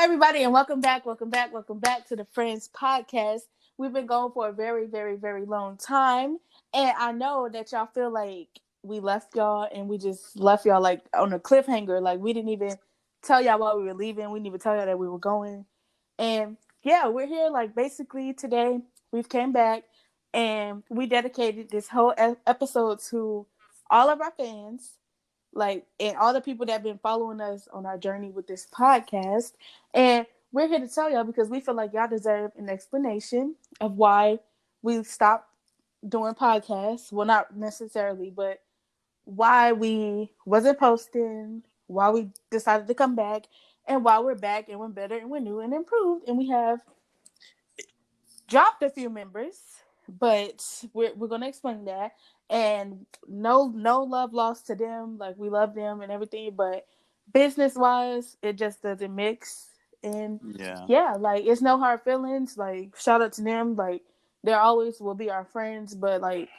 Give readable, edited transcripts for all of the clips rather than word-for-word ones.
everybody, and welcome back to the Friends Podcast. We've been going for a very, very, very long time, and I know that y'all feel like we left y'all, and we just left y'all like on a cliffhanger. Like we didn't even tell y'all why we were leaving. We didn't even tell y'all that we were going, and yeah, we're here. Like basically today, we've came back, and we dedicated this whole episode to all of our fans like and all the people that have been following us on our journey with this podcast. And we're here to tell y'all because we feel like y'all deserve an explanation of why we stopped doing podcasts. Well, not necessarily, but why we wasn't posting, why we decided to come back, and why we're back and we're better and we're new and improved. And we have dropped a few members, but we're gonna explain that. And no love lost to them. Like we love them and everything, but business wise, it just doesn't mix. And yeah, like it's no hard feelings. Like shout out to them. Like they always will be our friends, but like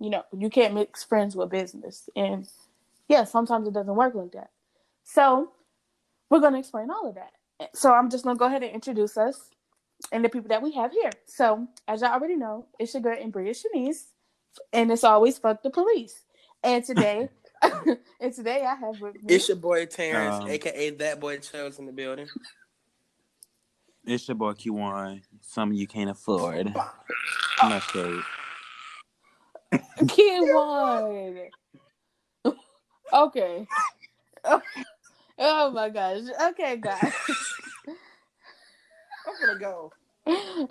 you can't mix friends with business. And yeah, sometimes it doesn't work like that. So we're gonna explain all of that. So I'm just gonna go ahead and introduce us and the people that we have here. So, as y'all already know, it's your girl Anbria Shanice, and it's always fuck the police. And today, I have with me. It's your boy Terrence, aka that boy Charles in the building. It's your boy Kewaun. Some you can't afford. Not sure. Kewaun. Okay. Oh my gosh. Okay, guys. I'm gonna go.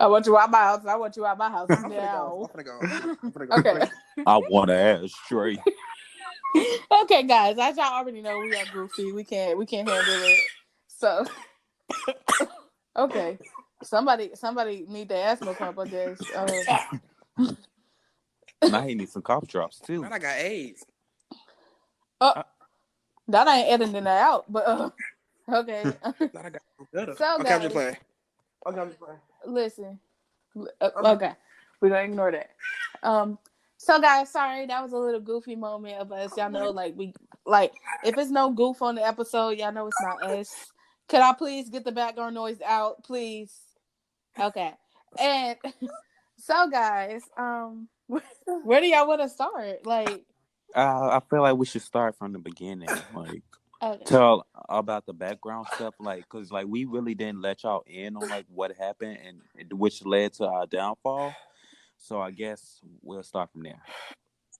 I want you out my house. I want you out my house now. I'm gonna go. Okay. I want to ass straight. Okay, guys. As y'all already know, we are goofy. We can't handle it. So, okay. Somebody need their asthma pump, I guess. Now he needs some cough drops too. Man, I got AIDS. That ain't editing that out, but okay. Not I got good. So, okay, guys, I'm just playing. Listen. Okay, we're gonna ignore that. So guys, sorry, that was a little goofy moment of us. Y'all know, if it's no goof on the episode, y'all know it's not us. Could I please get the background noise out, please? Okay. And so guys, where do y'all want to start? Like, I feel like we should start from the beginning. Like, okay. Tell about the background stuff, because we really didn't let y'all in on what happened and which led to our downfall. So I guess we'll start from there.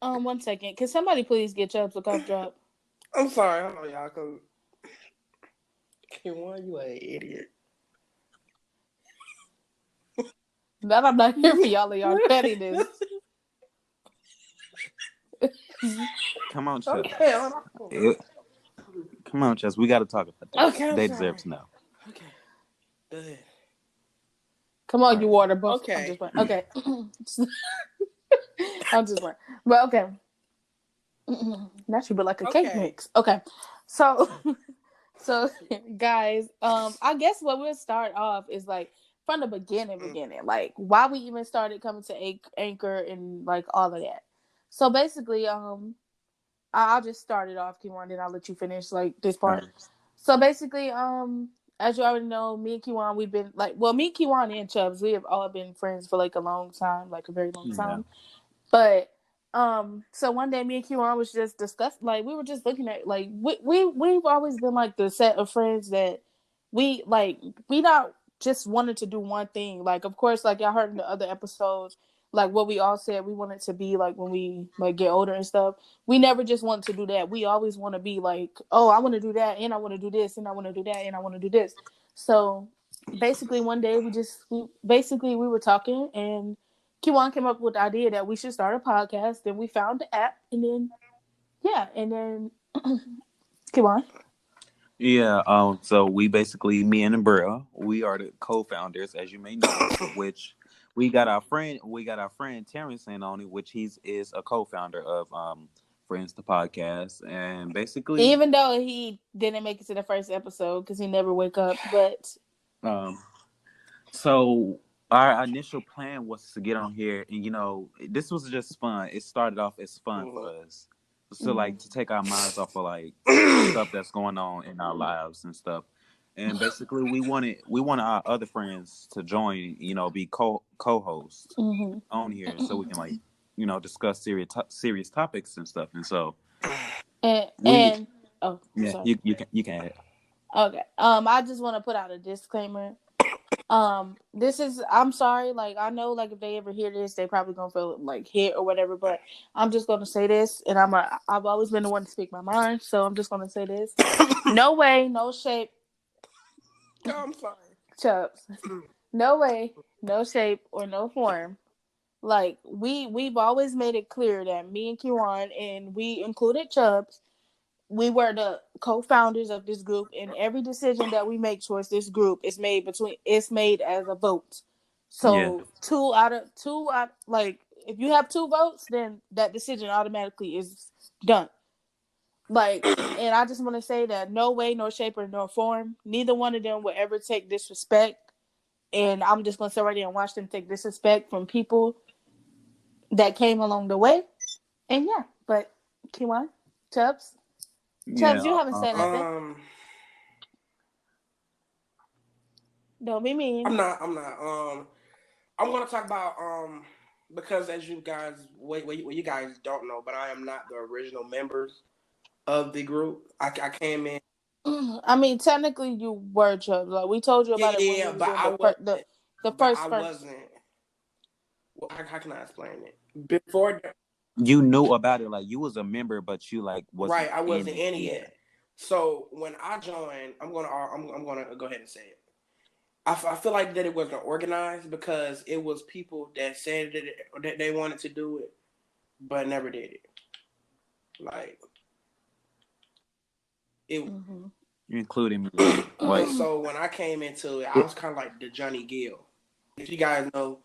1 second. Can somebody please get Chubbs a cough drop? I'm sorry, hold on, y'all. Cause Kewaun, you an idiot. That I'm not here for y'all pettiness. Come on, Chubbs. Okay, hold on. Come on, Chubbs. We got to talk about this. Okay, they deserve to know. Okay, go ahead. Come on, you water buff. Okay. I'm just playing. Okay. I'm just playing. But okay. That should be like a cake mix. Okay. So guys, I guess what we'll start off is like from the beginning, like why we even started coming to Anchor and like all of that. So basically, I'll just start it off, Kewaun, then I'll let you finish like this part. So basically, as you already know, me and Kewaun, we've been me, Kewaun, and Chubbs, we have all been friends for like a long time, like a very long time. But so one day, me and Kewaun was just discussing, like we were just looking at, like we've always been like the set of friends that we not just wanted to do one thing. Like of course, like y'all heard in the other episodes, like what we all said we wanted to be like when we like get older and stuff. We never just want to do that. We always want to be like, oh, I want to do that, and I want to do this, and I want to do that, and I want to do this. So basically, one day we were talking, and Kewaun came up with the idea that we should start a podcast. Then we found the app, and then Kewaun. Yeah. So we basically, me and Anbria, we are the co-founders, as you may know, which. We got our friend Terrence in on it, which is a co-founder of Friends the Podcast, and basically, even though he didn't make it to the first episode because he never wake up, but so our initial plan was to get on here, and this was just fun. It started off as fun for us, so to take our minds off of stuff that's going on in our lives and stuff. and basically we wanted our other friends to join, be co-host Mm-hmm. on here so we can like, discuss serious topics and stuff. And so we And oh, yeah, sorry. you can add. Okay. I just want to put out a disclaimer. This is, I'm sorry, like I know like if they ever hear this they probably gonna feel like hit or whatever, but I'm just gonna say this, and I've always been the one to speak my mind, so I'm just gonna say this. No way, no shape, I'm sorry. Chubbs. No way, no shape or no form. Like we've always made it clear that me and Kewaun, and we included Chubbs, we were the co-founders of this group, and every decision that we make towards this group is made as a vote. Yeah. So two out, like if you have two votes, then that decision automatically is done. Like, and I just want to say that no way, no shape, or no form, neither one of them will ever take disrespect. And I'm just gonna sit right there and watch them take disrespect from people that came along the way. And yeah, but Kiwan, Chubbs, Yeah. Chubbs, you haven't said nothing. Um, Don't be mean. I'm not. I'm gonna talk about because as you guys, you guys don't know, but I am not the original members of the group. I came in. I mean, technically, you were Chubbs. Like we told you Yeah, about yeah, it when we yeah, was but doing I wasn't. the But I first. wasn't. Well, how can I explain it? Before, You knew about it, like you was a member, but you like wasn't right, I in wasn't it. in it Yeah. yet. So when I joined, I'm gonna go ahead and say it. I feel like that it wasn't organized because it was people that said that they wanted to do it, but never did it. Like it. Mm-hmm. Including me. Like, So when I came into it, I was kind of like the Johnny Gill. If you guys know,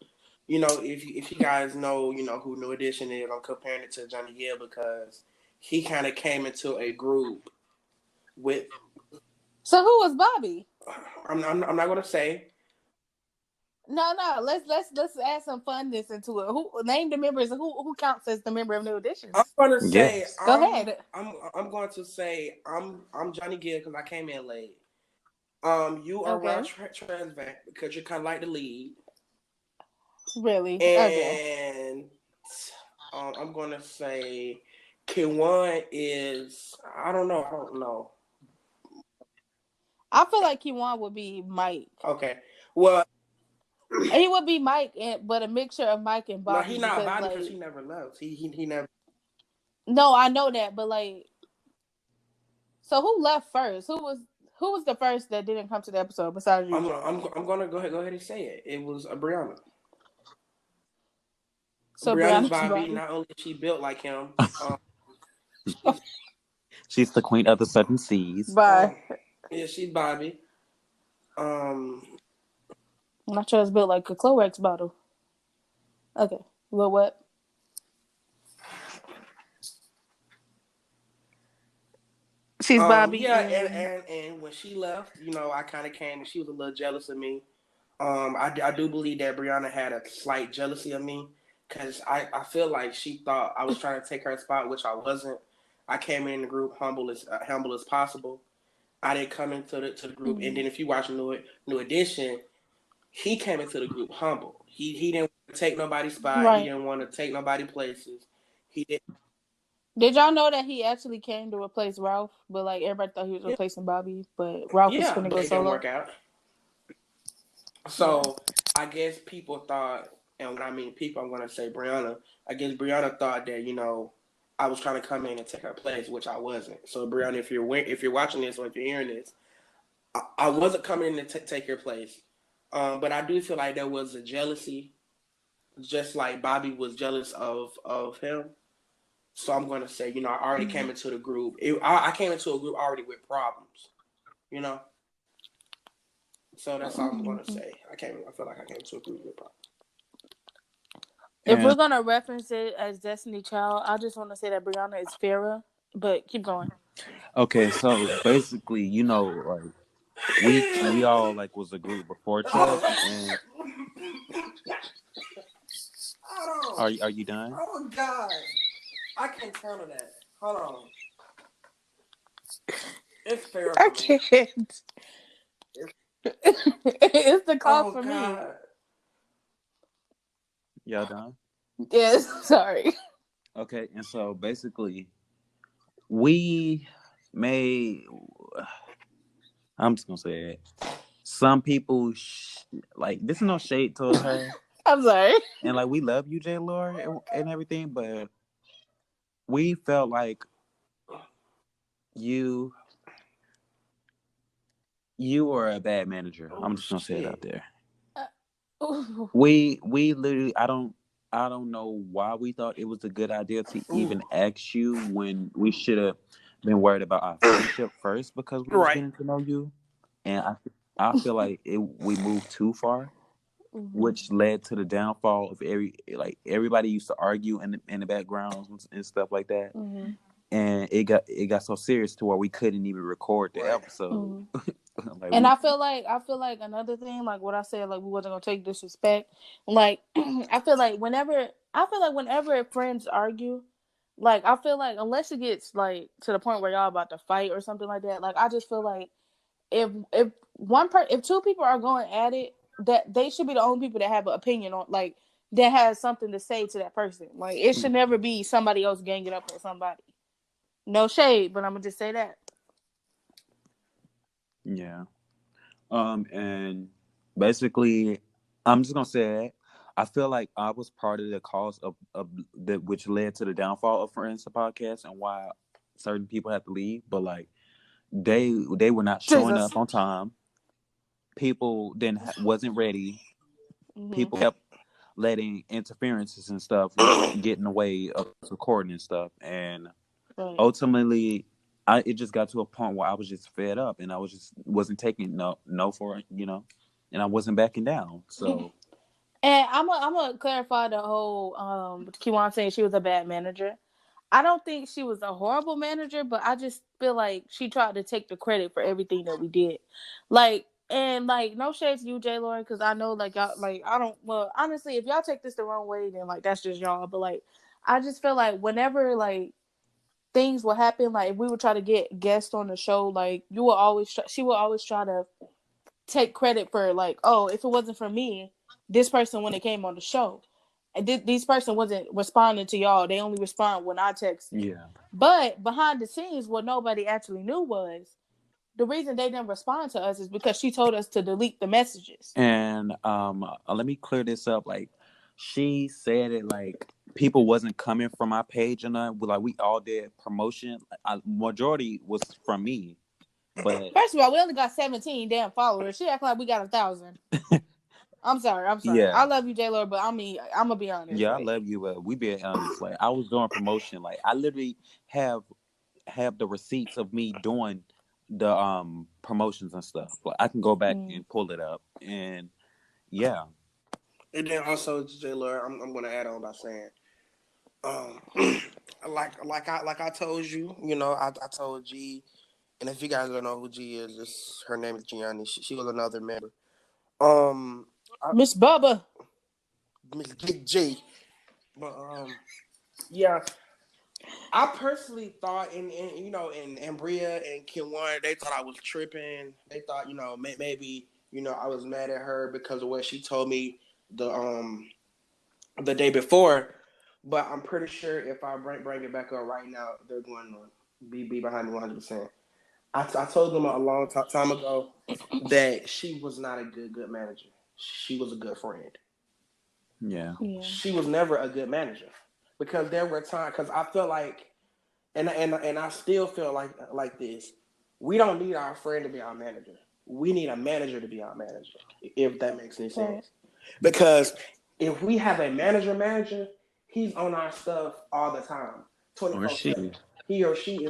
if you guys know, who New Edition is, I'm comparing it to Johnny Gill because he kind of came into a group with. So who was Bobby? I'm not gonna say. No. Let's add some funness into it. Who name the members? Who counts as the member of New I'm Editions? gonna say yes. Go ahead. I'm going to say I'm Johnny Gill because I came in late. You are Rod Okay. Transvac because you're kind of like the lead, Really? Okay. and I'm gonna say Kewaun is I don't know. I feel like Kiwan would be Mike. Okay, well, He would be Mike, but a mixture of Mike and no, he Bobby not because Bobby because he like never left. He never. no, I know that, but like so who left first? Who was the first that didn't come to the episode besides you, Chubbs? I'm gonna go ahead and say it. It was Brianna. So Brianna's Brianna's Bobby. Bobby. Not only is she built like him, she's She's the queen of the seven seas. Bye. yeah, she's Bobby. Um, My Chubbs built like a Clorox bottle. Okay. Well, what? She's Bobby yeah, and and when she left, I kind of came and she was a little jealous of me. I do believe that Brianna had a slight jealousy of me because I feel like she thought I was trying to take her spot, which I wasn't. I came in the group humble as possible. I didn't come into the group, and then if you watch New Edition, he came into the group humble. He didn't want to take nobody's spot. He right. didn't want to take nobody places. He did. Did y'all know that he actually came to replace Ralph? But like everybody thought he was Yeah, replacing Bobby, but Ralph was yeah, gonna but go it didn't solo. work out. Yeah. So I guess people thought, and when I mean people, I'm going to say Brianna. I guess Brianna thought that I was trying to come in and take her place, which I wasn't. So Brianna, if you're watching this or if you're hearing this, I wasn't coming in to take your place. But I do feel like there was a jealousy, just like Bobby was jealous of him. So I'm going to say, I already came into the group. I came into a group already with problems, you know. So that's all I'm going to say. I feel like I came into a group with problems. If we're And gonna reference it as Destiny Child, I just want to say that Brianna is fairer. But keep going. okay, so basically, like we all like was a group before Chubbs, and Hold on. are you done? Oh God, I can't handle that. Hold on. It's fair I for me. can't. It's the cough Oh for me. God. Y'all done? Yes, sorry. Okay, and so basically, we made. I'm just gonna say it. Some people like this is no shade towards her, I'm sorry. and like we love you, J. Laura, and everything, but we felt like you you were a bad manager. Oh I'm just gonna say it out shit. there. Ooh. We literally I don't know why we thought it was a good idea to Ooh. even ask you when we should have been worried about our friendship first because we was Right. getting to know you, and I feel like we moved too far, Mhm. which led to the downfall of everybody used to argue in the backgrounds and stuff like that, Mhm. and it got so serious to where we couldn't even record the Right. episode. Mhm. like And we I feel like another thing, like what I said, like we wasn't gonna take disrespect. Like I feel like whenever friends argue, like I feel like unless it gets like to the point where y'all about to fight or something like that, like I just feel like if two people are going at it, that they should be the only people that have an opinion on, like that has something to say to that person. Like it should never be somebody else ganging up on somebody. No shade, but I'm gonna just say that. yeah. And basically, I'm just gonna say it. I feel like I was part of the cause of that, which led to the downfall of Friends the podcast and why certain people had to leave. But like they were not showing Jesus. up on time. People didn't wasn't ready. Hmm. People kept letting interferences and stuff get in the way of recording and stuff. And Right. ultimately, it just got to a point where I was just fed up and I wasn't taking no for it, and I wasn't backing down. So And I'm gonna clarify the whole Kewaun saying she was a bad manager. I don't think she was a horrible manager, but I just feel like she tried to take the credit for everything that we did. Like and like no shade to you, J. Lauren, because I know like y'all like I don't well honestly if y'all take this the wrong way then like that's just y'all. But like I just feel like whenever like things will happen, like if we would try to get guests on the show, like you will always she will always try to take credit for like, oh, if it wasn't for me, this person when it came on the show, and these person wasn't responding to y'all. They only respond when I text. yeah. But behind the scenes, what nobody actually knew was the reason they didn't respond to us is because she told us to delete the messages. And let me clear this up. Like she said it like people wasn't coming from my page or nothing. Like we all did promotion. Majority was from me, but First of all, we only got 17 damn followers. She acting like we got 1,000. I'm sorry. I'm sorry. yeah. I love you, J. Lord, but I mean, I'm gonna be honest. Yeah, I Like, love you, but we being honest. Like I was doing promotion. Like I literally have the receipts of me doing the promotions and stuff. Like I can go back mm, and pull it up. And yeah. And then also, J. Laura, I'm gonna add on by saying, um, like I told you, I told G, and if you guys don't know who G is, her name is Gianni. She was another member. Um, I, Miss Bubba. Miss Big G, but yeah, I personally thought, in Anbria and Kewaun, they thought I was tripping. They thought, maybe, I was mad at her because of what she told me the day before. But I'm pretty sure if I bring it back up right now, they're going to be behind me 100%. I told them a long time ago that she was not a good manager. She was a good friend. Yeah. Yeah. She was never a good manager because there were times because I felt like and I still feel like this. We don't need our friend to be our manager. We need a manager to be our manager, if that makes any Right. sense. Because if we have a manager, he's on our stuff all the time, Or 24/7. she. He or she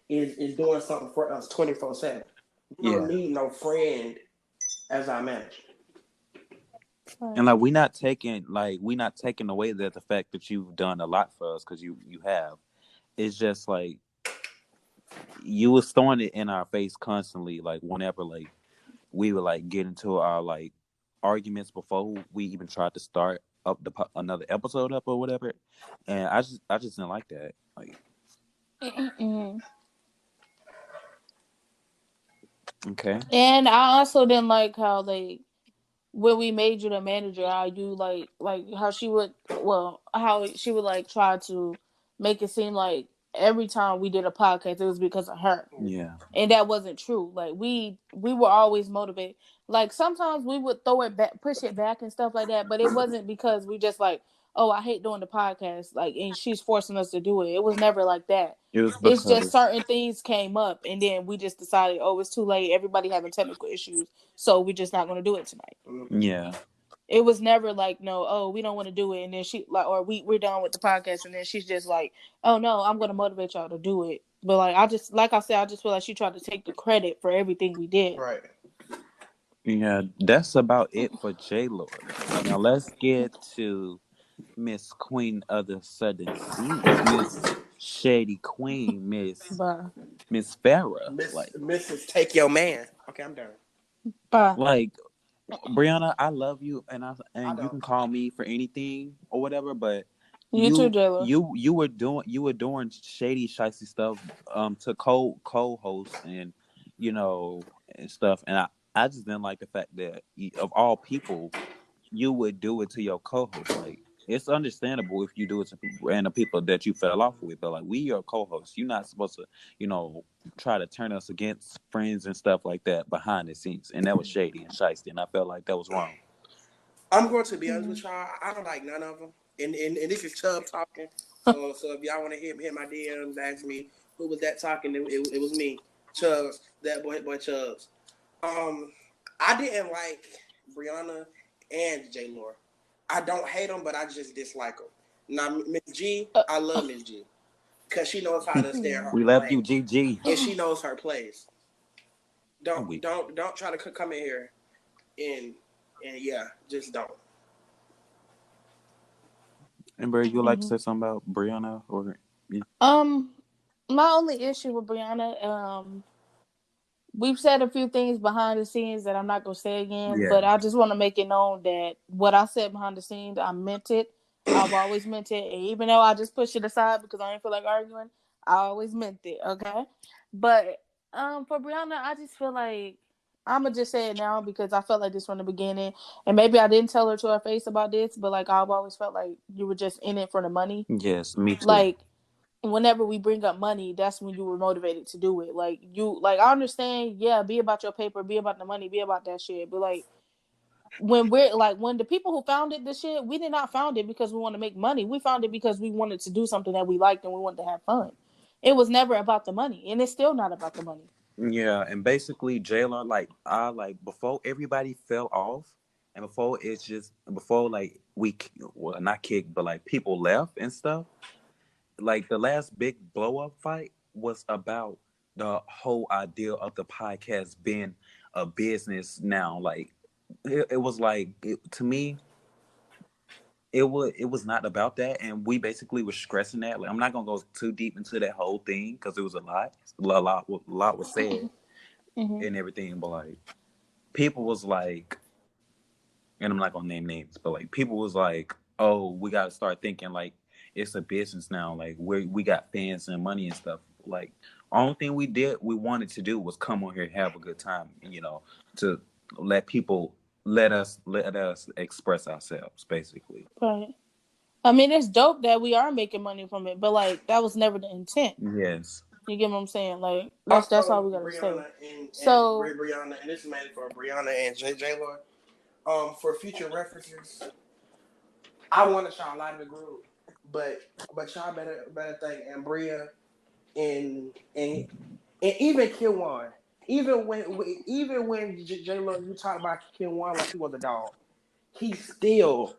is doing something for us 24/7. We don't Yeah. need no friend as our manager. And Right. like we not taking away that the fact that you've done a lot for us because you have. It's just like you was throwing it in our face constantly, like whenever like we would like get into our like arguments before we even tried to start up another episode up or whatever. And I just didn't like that. Like Mm-mm. Okay. And I also didn't like how like when we made you the manager, how you like how she would how she would like try to make it seem like every time we did a podcast it was because of her. Yeah. And that wasn't true. Like we were always motivated. Like sometimes we would throw it back, push it back and stuff like that, but it wasn't because we just like, oh, I hate doing the podcast, like, and she's forcing us to do it. It was never like that. It was It's just because certain things came up and then we just decided, oh, it's too late, everybody having technical issues, so we're just not going to do it tonight. yeah. It was never like, no, oh, we don't want to do it, and then she like, or we're done with the podcast, and then she's just like, oh no, I'm gonna motivate y'all to do it. But like I just like I said, I just feel like she tried to take the credit for everything we did. Right. Yeah, that's about it for J Lord. Now let's get to Miss Queen of the Southern Seas, Miss Shady Queen, Bye. Miss Farrah. Mrs. Take Your Man. Okay, I'm done. Bye. Like Brianna, I love you, and I you don't. can call me for anything or whatever. But You too, Jayla. you were doing shady, shicey stuff to co-host and you know and stuff, and I just didn't like the fact that of all people you would do it to your co-host. Like it's understandable if you do it to random people that you fell off with, but like we are co-hosts. You're not supposed to try to turn us against friends and stuff like that behind the scenes, and that was shady and shicey, and I felt like that was wrong. I'm going to be honest Mm-hmm. with y'all. I don't like none of them. And this is Chubb talking. So if y'all want to hit my DMs, ask me who was that talking. It was me, Chubbs. That boy Chubbs. I didn't like Brianna and J Lore. I don't hate them, but I just dislike them. Now Miss G, I love Miss G because she knows how to stay in We her love you, lane GG. and she knows her place. I'm Don't weak. don't don't try to come in here and yeah, just don't. Amber, you would like to Mm-hmm. say something about Brianna or yeah? Um, my only issue with Brianna, we've said a few things behind the scenes that I'm not gonna say again, Yeah. but I just want to make it known that what I said behind the scenes, I meant it. I've always meant it, and even though I just pushed it aside because I didn't feel like arguing, I always meant it. Okay, but for Brianna, I just feel like I'm gonna just say it now because I felt like this from the beginning, and maybe I didn't tell her to her face about this, but like I've always felt like you were just in it for the money, Yes, me too. like whenever we bring up money, that's when you were motivated to do it. Like you, like I understand, yeah, be about your paper, be about the money, be about that shit. But like when we're like when the people who founded this shit, we did not found it because we want to make money. We found it because we wanted to do something that we liked and we wanted to have fun. It was never about the money, and it's still not about the money. Yeah, and basically Jayla, like I like before everybody fell off, and before like well not kicked, but like people left and stuff. Like the last big blow up fight was about the whole idea of the podcast being a business now. Like it was like to me it was not about that, and we basically were stressing that. Like I'm not gonna go too deep into that whole thing because it was a lot was said Mm-hmm. and everything, but like people was like, and I'm not gonna name names, but like people was like, oh, we gotta start thinking like it's a business now. Like we got fans and money and stuff. Like only thing we wanted to do was come on here and have a good time, to let people let us express ourselves, basically. Right. I mean, it's dope that we are making money from it, but like that was never the intent. Yes. You get what I'm saying? Like that's all Also, we gotta say. Brianna and So Brianna, and this is mainly for Brianna and J Lord. For future references, I want to y'all out of the group, but y'all better think Anbria and and even Kewaun. Even when J Lo you talk about Kewaun like he was a dog, he still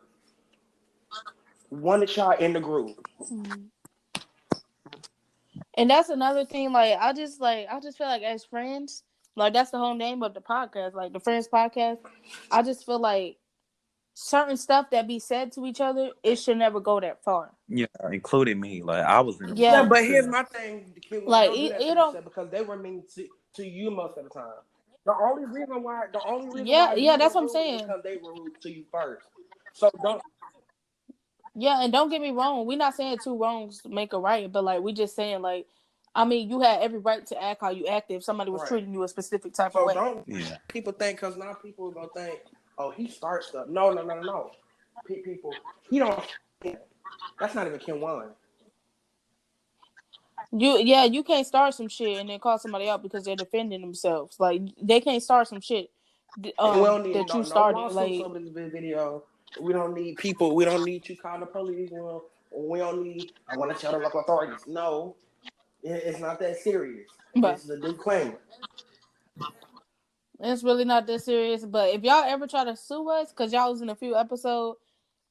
wanted y'all in the group. mm. And that's another thing. I just feel like as friends, like that's the whole name of the podcast, like the Friends Podcast. I just feel like certain stuff that be said to each other, it should never go that far. Yeah, including me. Like I was in Yeah, Yeah, but here's too. my thing, Kewaun. like Don't do that to you know, yourself because they were mean to you most of the time. The only reason why yeah, you that's were what I'm rude is saying. because they were rude to you first. So don't. Yeah, and don't get me wrong, we're not saying two wrongs make a right, but like we just saying like I mean, you had every right to act how you acted if somebody was Right. treating you a specific type of So way. don't people think because now people are gonna think, oh, he starts stuff. No, no, no, no, no. People, he don't. That's not even Kewaun. You can't start some shit and then call somebody out because they're defending themselves. Like they can't start some shit And we don't need that you no started. lawsuits Like, over this video. We don't need people. We don't need you calling the police. We don't need. I want to tell the local authorities. No, it's not that serious. but This is a disclaimer. it's really not that serious. But if y'all ever try to sue us because y'all was in a few episodes,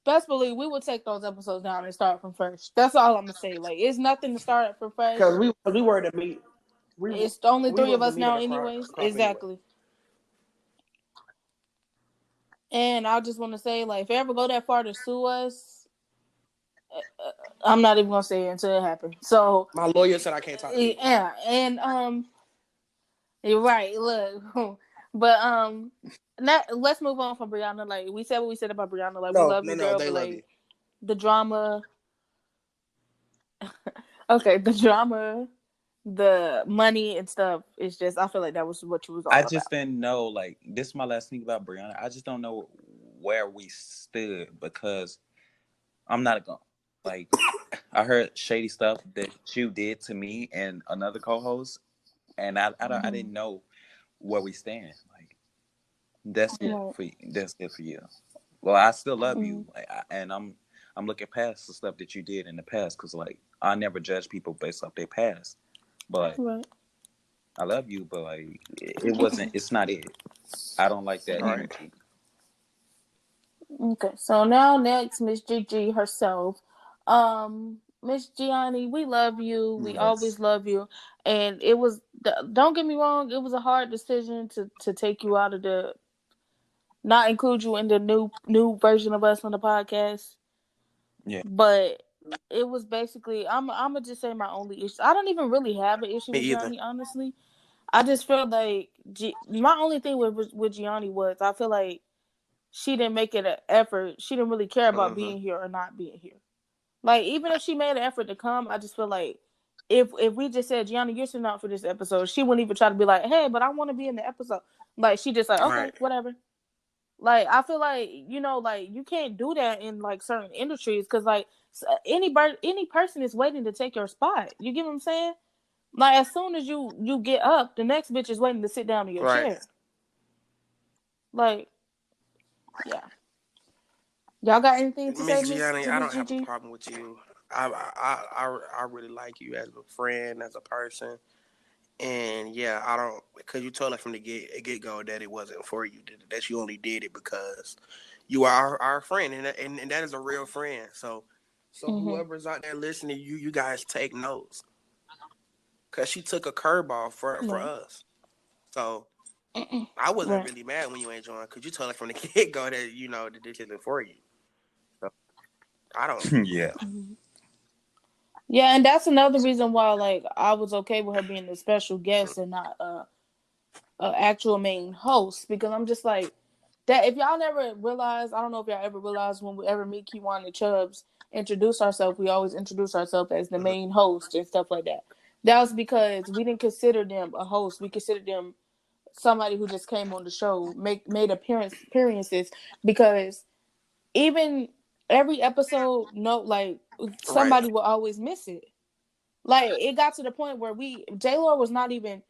best believe we will take those episodes down and start from fresh. That's all I'm gonna say. Like, it's nothing to start from fresh. Because we were to meet. It's only We three of was to us meet at now, a anyways. crop anyway. Exactly. And I just want to say, like, if you ever go that far to sue us, I'm not even gonna say it until it happens. So, My lawyer said I can't talk to people. yeah, and you're right. Look, but let's move on from Brianna. Like, we said what we said about Brianna. Like, we No, love no, you, no. girl, They but love you. like the drama. Okay, the drama, the money and stuff. It's just I feel like that was what you was I all about. just didn't know. Like, this is my last thing about Brianna. I just don't know where we stood because I'm not gonna like. I heard shady stuff that you did to me and another co-host, and I didn't know where we stand. Like, that's it Right. for you. That's it for you. Well, I still love Mm-hmm. you, like, and I'm looking past the stuff that you did in the past because like I never judge people based off their past, but Right. I love you, but like it wasn't. It's not it. I don't like that All right. energy. Okay, so now next, Miss Gigi herself. Miss Gianni, we love you. We Yes. always love you. And it was, don't get me wrong, it was a hard decision to take you out of the, not include you in the new version of us on the podcast. Yeah. But it was basically, I'm gonna just say my only issue. I don't even really have an issue Me with either. Gianni, honestly. I just feel like my only thing with Gianni was I feel like she didn't make it an effort. She didn't really care about Mm-hmm. being here or not being here. Like, even if she made an effort to come, I just feel like if we just said, Gianni, you're sitting out for this episode, she wouldn't even try to be like, hey, but I want to be in the episode. Like, she just like, okay, Right. whatever. Like, I feel like, like, you can't do that in like certain industries because like any person is waiting to take your spot. You get what I'm saying? Like, as soon as you get up, the next bitch is waiting to sit down in your Right. chair. Like, yeah. Y'all got anything to say, Miss Miss Gianni, I Miss don't have a Gigi? problem with you. I really like you as a friend, as a person, and yeah, I don't because you told us from the get go that it wasn't for you. That you only did it because you are our friend, and that is a real friend. So Mm-hmm. whoever's out there listening, you guys take notes because she took a curveball for Right. us. So I wasn't Right. really mad when you ain't joined because you told us from the get go that that this isn't for you. So I don't. Yeah. Mm-hmm. Yeah, and that's another reason why, like, I was okay with her being a special guest and not a actual main host because I'm just like that. If y'all never realized, I don't know if y'all ever realized when we ever meet Kewaun and Chubbs introduce ourselves, we always introduce ourselves as the main host and stuff like that. That was because we didn't consider them a host. We considered them somebody who just came on the show, made appearances because even every episode, no, like Right. somebody will always miss it. Like it got to the point where J Lo was not even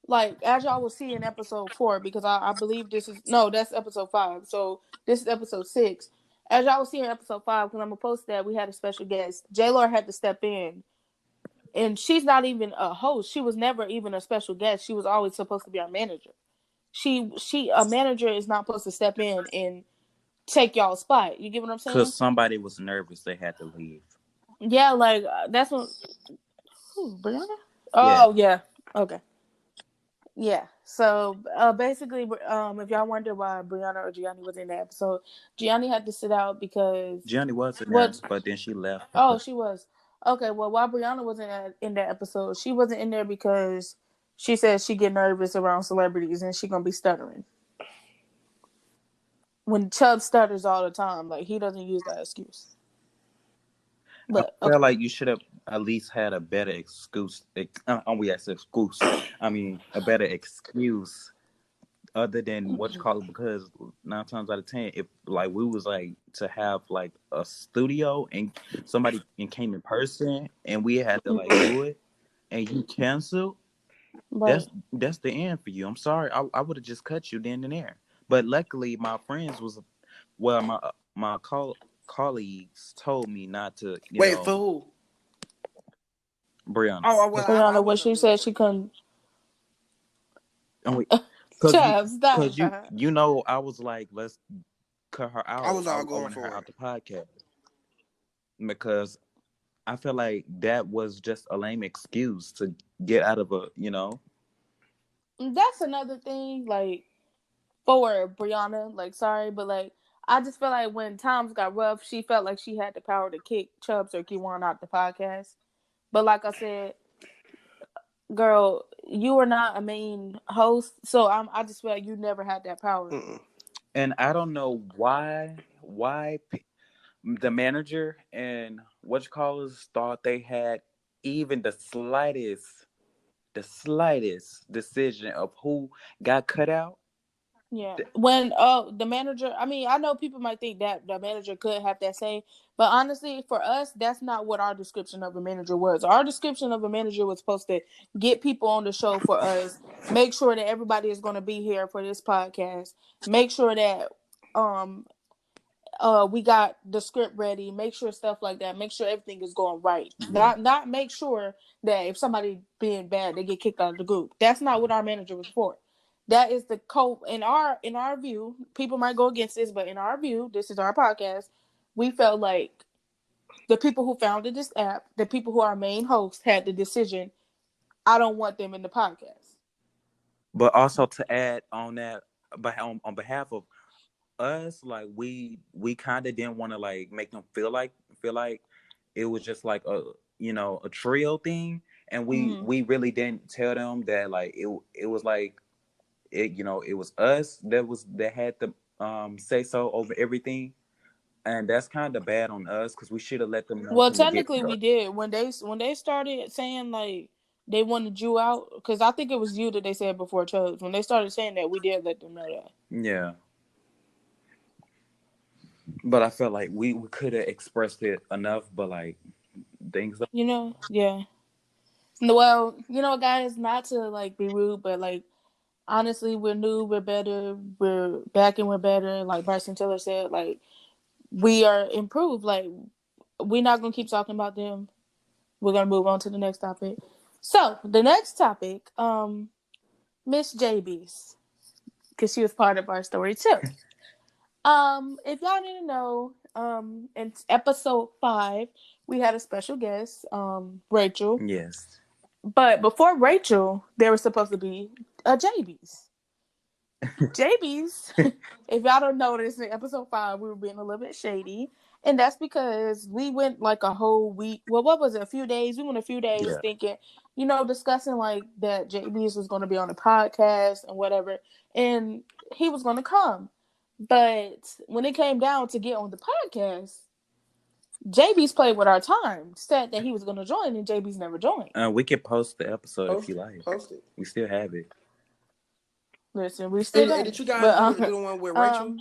like as y'all will see in episode 4 because I believe this is no that's episode 5 so this is episode 6. As y'all will see in episode 5 because I'm gonna post that we had a special guest. J Lo had to step in, and she's not even a host. She was never even a special guest. She was always supposed to be our manager. She a manager is not supposed to step in and take y'all's spot. You get what I'm saying? Because somebody was nervous, they had to leave. Yeah, like that's what. Who, Brianna? Yeah. Oh yeah. Okay. Yeah. So basically, if y'all wonder why Brianna or Gianni was in the episode, Gianni had to sit out because Gianni was in there, what? but then she left. Oh, she was. Okay. Well, why Brianna wasn't in that episode? She wasn't in there because she said she get nervous around celebrities and she gonna be stuttering. When Chubb stutters all the time, like he doesn't use that excuse. I But feel okay. like you should have. at least had a better excuse. We had excuse. I mean, a better excuse other than what you call it, because 9 times out of 10, if like we was like to have like a studio and somebody and came in person and we had to like do it and you cancel, Right. that's the end for you. I'm sorry, I would have just cut you then and there. But luckily, my friends was well, my colleagues told me not to, Wait, for who? Brianna. Well, I Brianna, what wasn't she really said she privy to couldn't. And we, cause you, Child, stop. cause you know, I was like, let's cut her I out. was all I going wanted her for out it. the podcast because I feel like that was just a lame excuse to get out of a. That's another thing. Like for Brianna, like sorry, but like I just feel like when times got rough, she felt like she had the power to kick Chubbs or Kewaun out the podcast. But like I said, girl, you were not a main host, so I just feel like you never had that power. Mm-mm. And I don't know why the manager and what you call us thought they had even the slightest decision of who got cut out. Yeah. When the manager, I mean, I know people might think that the manager could have that say, but honestly, for us, that's not what our description of a manager was. Our description of a manager was supposed to get people on the show for us, make sure that everybody is going to be here for this podcast, make sure that um we got the script ready, make sure stuff like that, make sure everything is going right. Not make sure that if somebody being bad, they get kicked out of the group. That's not what our manager was for. That is the co in our view, people might go against this, but in our view, this is our podcast. We felt like the people who founded this app, the people who are main hosts, had the decision. I don't want them in the podcast. But also to add on that, but on behalf of us, like we kind of didn't want to like make them feel like it was just like a trio thing, and we Mm-hmm. we really didn't tell them that like it was like it was us that had the say so over everything, and that's kind of bad on us because we should have let them know Well, from the get technically, go. we did when they started saying like they wanted you out, because I think it was you that they said before Chubbs. When they started saying that, we did let them know that. Yeah, but I felt like we could have expressed it enough, but like things. Yeah. Well, guys, not to like be rude, but like honestly, we're new, we're better, we're back and we're better. Like Bryson Tiller said, like we are improved. Like we're not gonna keep talking about them. We're gonna move on to the next topic. So the next topic, Miss JB's, because she was part of our story too. If y'all didn't know, in episode 5, we had a special guest, Rachel. Yes. But before Rachel, there was supposed to be a JB's. JB's, if y'all don't notice, in episode 5, we were being a little bit shady. And that's because we went like a whole week. Well, what was it? A few days. We went a few days Yeah. thinking, discussing like that JB's was going to be on the podcast and whatever. And he was going to come. But when it came down to get on the podcast, JB's played with our time, said that he was going to join, and JB's never joined. We could post the episode if you like. Post it. We still have it. Listen, we still got Did it. you guys But do the one with Rachel?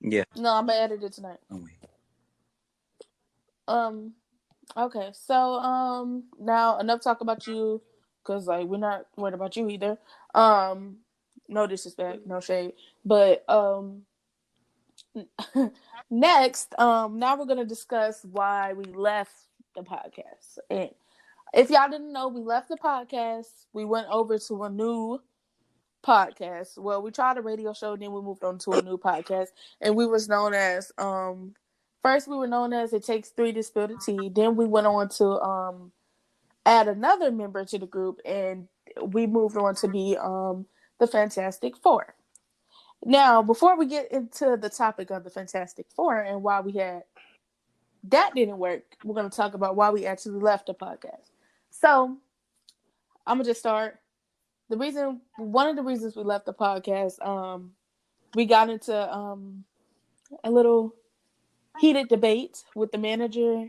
Yeah. no, I'm gonna edit it tonight. Oh, wait. Um, okay, so now enough talk about you, cause like we're not worried about you either. No disrespect, no shade, but next, now we're gonna discuss why we left the podcast. And if y'all didn't know, we left the podcast. We went over to a new podcast. Well, we tried a radio show, then we moved on to a new podcast, and we was known as first we were known as It Takes Three to Spill the Tea. Then we went on to add another member to the group, and we moved on to be the Fantastic Four. Now, before we get into the topic of the Fantastic Four and why we had that didn't work, we're going to talk about why we actually left the podcast. So, I'm gonna just start. One of the reasons we left the podcast, we got into a little heated debate with the manager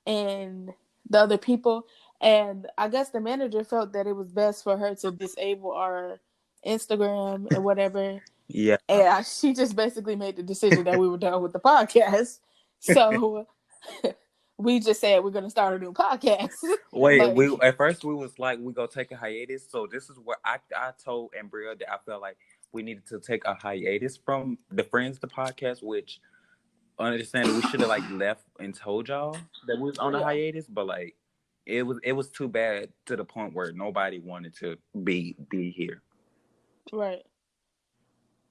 and the other people. And I guess the manager felt that it was best for her to disable our Instagram and whatever. Yeah. And she just basically made the decision that we were done with the podcast. So we just said we're going to start a new podcast. Wait, Like, we at first we was like we go take a hiatus. So this is where I told Anbria that I felt like we needed to take a hiatus from the Friends the podcast, which understand we should have like left and told y'all that we was on a yeah, hiatus, but like it was too bad to the point where nobody wanted to be here. right.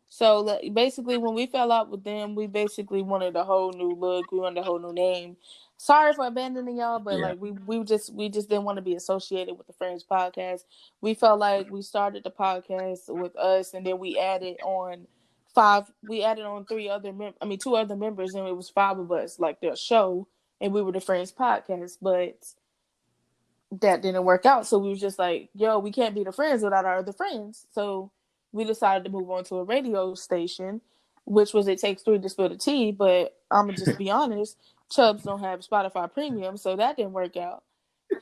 So like, basically, when we fell out with them, we basically wanted a whole new look. We wanted a whole new name. Sorry for abandoning y'all, but Yeah. like we just didn't want to be associated with the Friends podcast. We felt like we started the podcast with us, and then we added on five. We added on two other members, and it was five of us, like their show, and we were the Friends podcast. But that didn't work out. So we was just like, yo, we can't be the friends without our other friends. So we decided to move on to a radio station, which was It Takes Three to Spill the Tea. But I'm going to just be honest, Chubbs don't have Spotify Premium, so that didn't work out.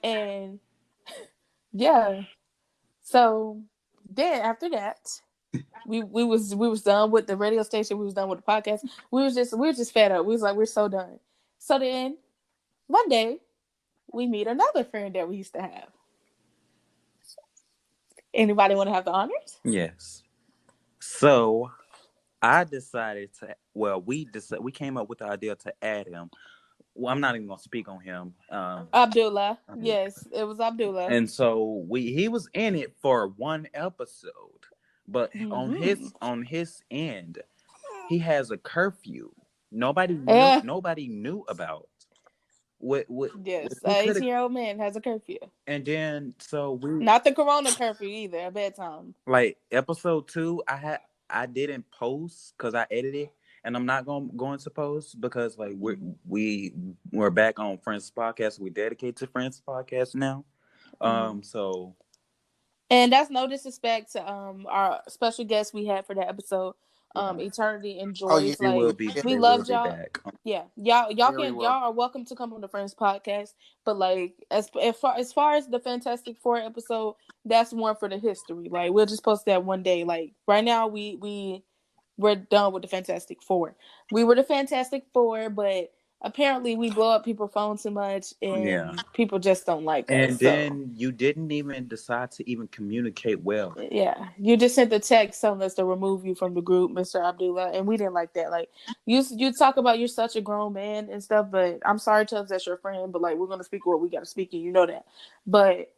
And yeah, so then after that, we was done with the radio station. We was done with the podcast. We were just fed up. We was like, we're so done. So then one day we meet another friend that we used to have. Anybody want to have the honors? Yes. So I decided to. Well, we came up with the idea to add him. Well, I'm not even gonna speak on him. Abdullah. Yes, it was Abdullah. And so he was in it for one episode, but Mm-hmm. on his end, he has a curfew. Uh, Nobody knew about what yes, he could have. 18-year-old man has a curfew. And then so we Not the Corona curfew either. A bedtime. like episode 2. I didn't post because I edited, and I'm not going to post because like Mm-hmm. we're back on Friends podcast. We dedicate to Friends podcast now. Mm-hmm. So And that's no disrespect to our special guest we had for that episode, yeah, Eternity and Oh yeah, Joyce. they Like will be yeah, we they will loved be y'all. back. Yeah, y'all very can well. y'all are welcome to come on the Friends podcast. But like as far as the Fantastic Four episode, that's one for the history. Like we'll just post that one day. Like right now we're done with the Fantastic Four. We were the Fantastic Four, but apparently we blow up people's phones too much, Yeah. and people just don't like us. And So then you didn't even decide to even communicate well. yeah, you just sent the text telling us to remove you from the group, Mr. Abdullah, and we didn't like that. Like you talk about you're such a grown man and stuff, but I'm sorry, Tubbs, that's your friend, but like we're gonna speak what we gotta speak, and you know that. But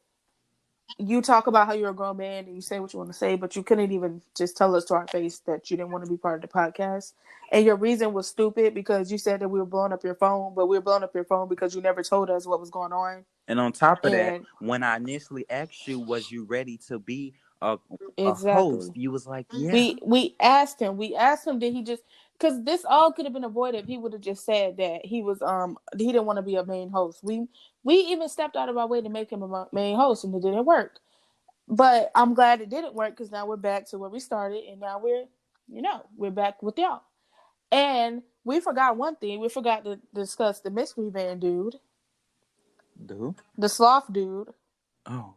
you talk about how you're a grown man and you say what you want to say, but you couldn't even just tell us to our face that you didn't want to be part of the podcast. And your reason was stupid because you said that we were blowing up your phone, but we were blowing up your phone because you never told us what was going on. And on top of that, And when I initially asked you, was you ready to be a a host? exactly. You was like, yeah. We asked him did he just because this all could have been avoided if he would have just said that he didn't want to be a main host. We even stepped out of our way to make him a main host and it didn't work. But I'm glad it didn't work because now we're back to where we started and now we're back with y'all. And we forgot one thing. We forgot to discuss the mystery van dude, Dude. the sloth dude. Oh.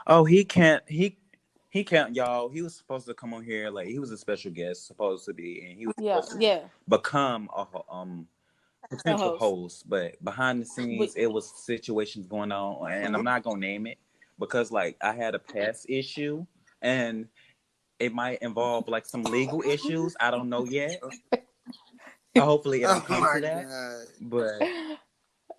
Oh, he can't, y'all. He was supposed to come on here, like he was a special guest, supposed to be, and he was Yeah, supposed to yeah, become a a potential host. host. But behind the We, scenes, it was situations going on, and I'm not gonna name it because like I had a past issue, and it might involve like some legal issues. I don't know yet. Hopefully, it don't Oh come my to that. god. But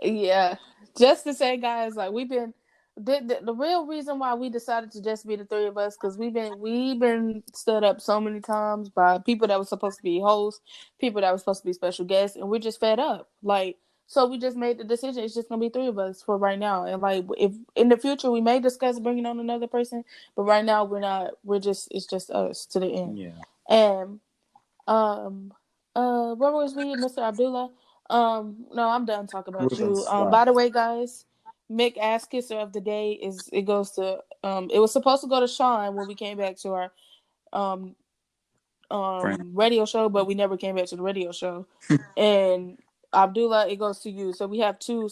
yeah, just to say, guys, like we've been the real reason why we decided to just be the three of us because we've been stood up so many times by people that were supposed to be hosts, people that were supposed to be special guests, and we're just fed up. Like, so we just made the decision. It's just gonna be three of us for right now, and like if in the future we may discuss bringing on another person, but right now we're not. It's just us to the end. yeah, And um, where was we, Mr. Abdullah? No, I'm done talking about Ruben you. Slot, By the way, guys, Mick Ass Kisser of the Day it goes to it was supposed to go to Sean when we came back to our um friend. radio show, but we never came back to the radio show. And Abdullah, it goes to you. So we have two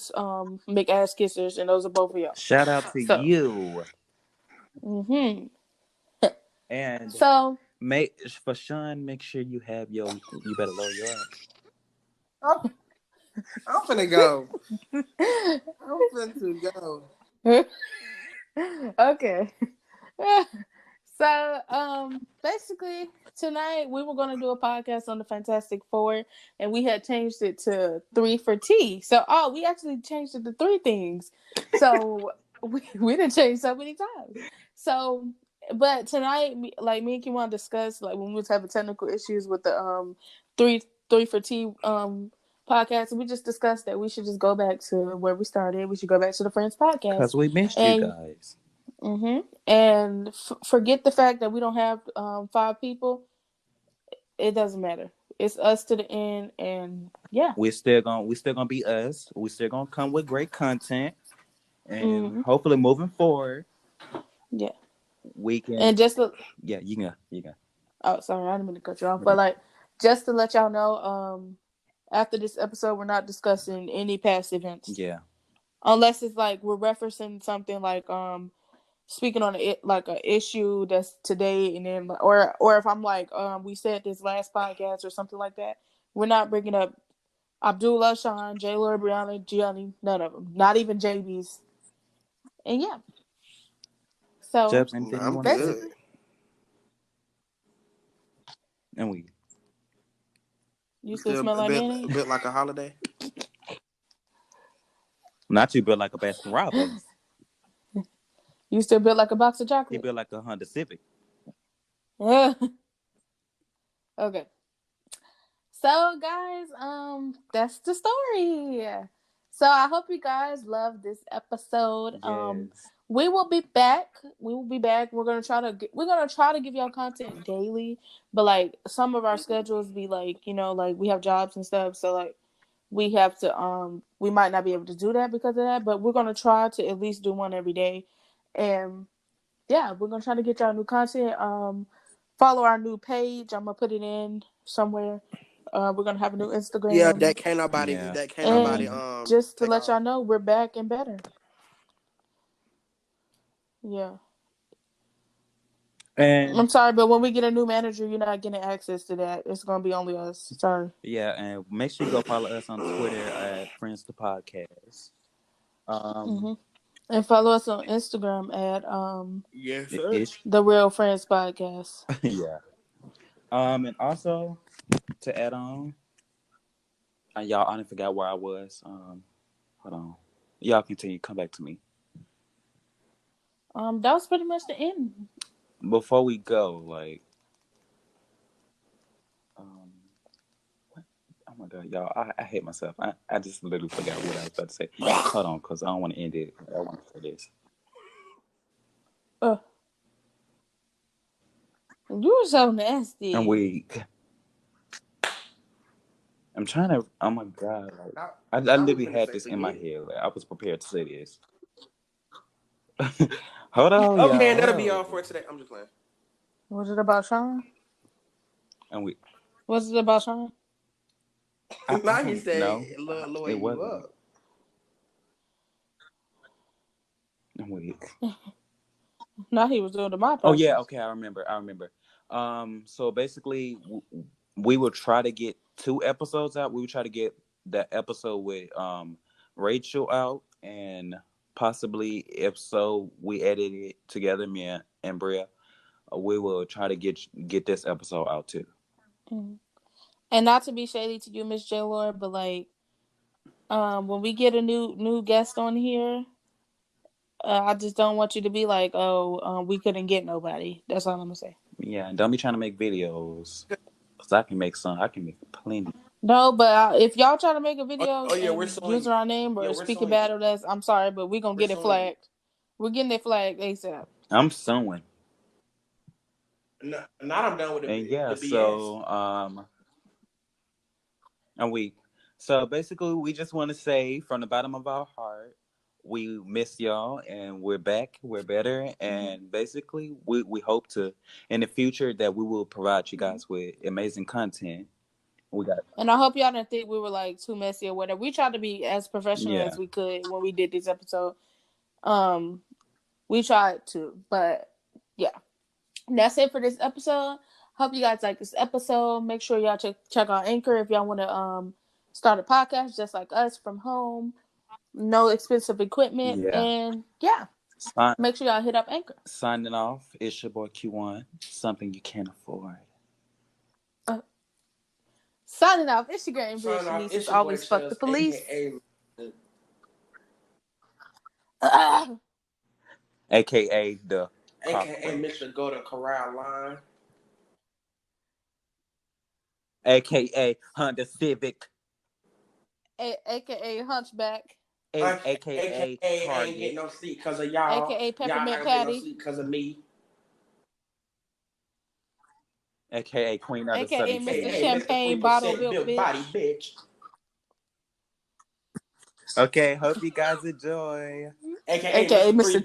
Mick ass kissers, and those are both of y'all. Shout out to So, you. mm-hmm. And So, for Sean, make sure you have you better lower your up. I'm, I'm finna go. I'm finna go. okay. So, basically, tonight we were going to do a podcast on the Fantastic Four, and we had changed it to 3 for T. So, we actually changed it to 3 things. So, we didn't change so many times. So, but tonight, me and Kewaun discussed, like, when we was having technical issues with the 3 for T podcast, we just discussed that we should just go back to where we started. We should go back to the Friends podcast. Because we missed you And guys. and forget the fact that we don't have 5 people. It doesn't matter. It's us to the end, and yeah, We're still gonna be us. We're still gonna come with great content, and hopefully moving forward, yeah, we can. and just to, yeah, you can. oh, sorry, I didn't mean to cut you off, but like just to let y'all know, after this episode, we're not discussing any past events. Yeah, unless it's like we're referencing something like speaking on it like an issue that's today, and then or if I'm like we said this last podcast or something like that, we're not bringing up Abdullah, Sean, J. Lord, Brianna, Gianni, none of them, not even JB's, and yeah. So Jebs, anything you I'm want to say? good. And we you still smell like mayonnaise? A bit like a holiday. Not you built like a Baskin Robbins. You still built like a box of chocolate? He built like a Honda Civic. Yeah. Okay. So guys, that's the story. So I hope you guys love this episode. Yes. We will be back. We're gonna try to give y'all content daily, but like some of our schedules be like, like we have jobs and stuff, so like we have to we might not be able to do that because of that, but we're gonna try to at least do one every day. And yeah, we're gonna try to get y'all new content. Follow our new page. I'm gonna put it in somewhere. We're gonna have a new Instagram. Yeah, that can't nobody just to take let off. y'all know, we're back and better. Yeah. And I'm sorry, but when we get a new manager, you're not getting access to that. It's gonna be only us. Sorry. Yeah, and make sure you go follow us on Twitter at Friends to Podcast. And follow us on Instagram at yes, sir. The Real Friends Podcast. Yeah. And also to add on, y'all, I didn't forget where I was. Hold on. Y'all continue. Come back to me. That was pretty much the end. Before we go, like, what? Oh my God, y'all, I hate myself. I just literally forgot what I was about to say. Hold on, because I don't want to end it. I want to say this. You were so nasty. I'm weak. I'm trying to. Oh my God! Like, I literally had this in my head. Like, I was prepared to say this. Hold on, okay, y'all. That'll be all for today. I'm just playing. Was it about Sean? Was it about Sean? Now he said, no, lower it you wasn't. up. I'm weak. No, he was doing the my podcast. Oh yeah, okay, I remember. So basically, we will try to get 2 episodes out. We will try to get the episode with Rachel out, and possibly, if so, we edit it together, me and Anbria. We will try to get this episode out too. Mm-hmm. And not to be shady to you, Miss J. Lord, but like, when we get a new guest on here, I just don't want you to be like, we couldn't get nobody. That's all I'm gonna say. Yeah, and don't be trying to make videos, cause I can make plenty. No, but if y'all try to make a video we're using our name or speaking bad of us, I'm sorry, but we're gonna get it flagged. We're getting it flagged ASAP. I'm suing. No, not I'm done with it. And yeah, so and so basically we just want to say from the bottom of our heart, we miss y'all and we're back, we're better, and basically we hope to in the future that we will provide you guys with amazing content We got And I hope y'all didn't think we were like too messy or whatever. We tried to be as professional yeah. as we could when we did this episode. Um, we tried to, but yeah. And that's it for this episode. Hope you guys like this episode. Make sure y'all check out Anchor if y'all want to start a podcast just like us from home. No expensive equipment. Yeah. And yeah. Make sure y'all hit up Anchor. Signing off. It's your boy Kewaun. Something you can't afford. Signing off. It's your girl Anbria. Shanice always fuck the police. AKA the AKA Mr. Go to Corral Line. AKA Honda Civic. AKA Hunchback. AKA Target. I ain't getting no sleep because of y'all. AKA Peppermint Y'all Patty. not no sleep because of me. AKA Queen of the AKA Southern Mr. Champagne Bottle Built Bitch. Body bitch. Okay, hope you guys enjoy. AKA Mr.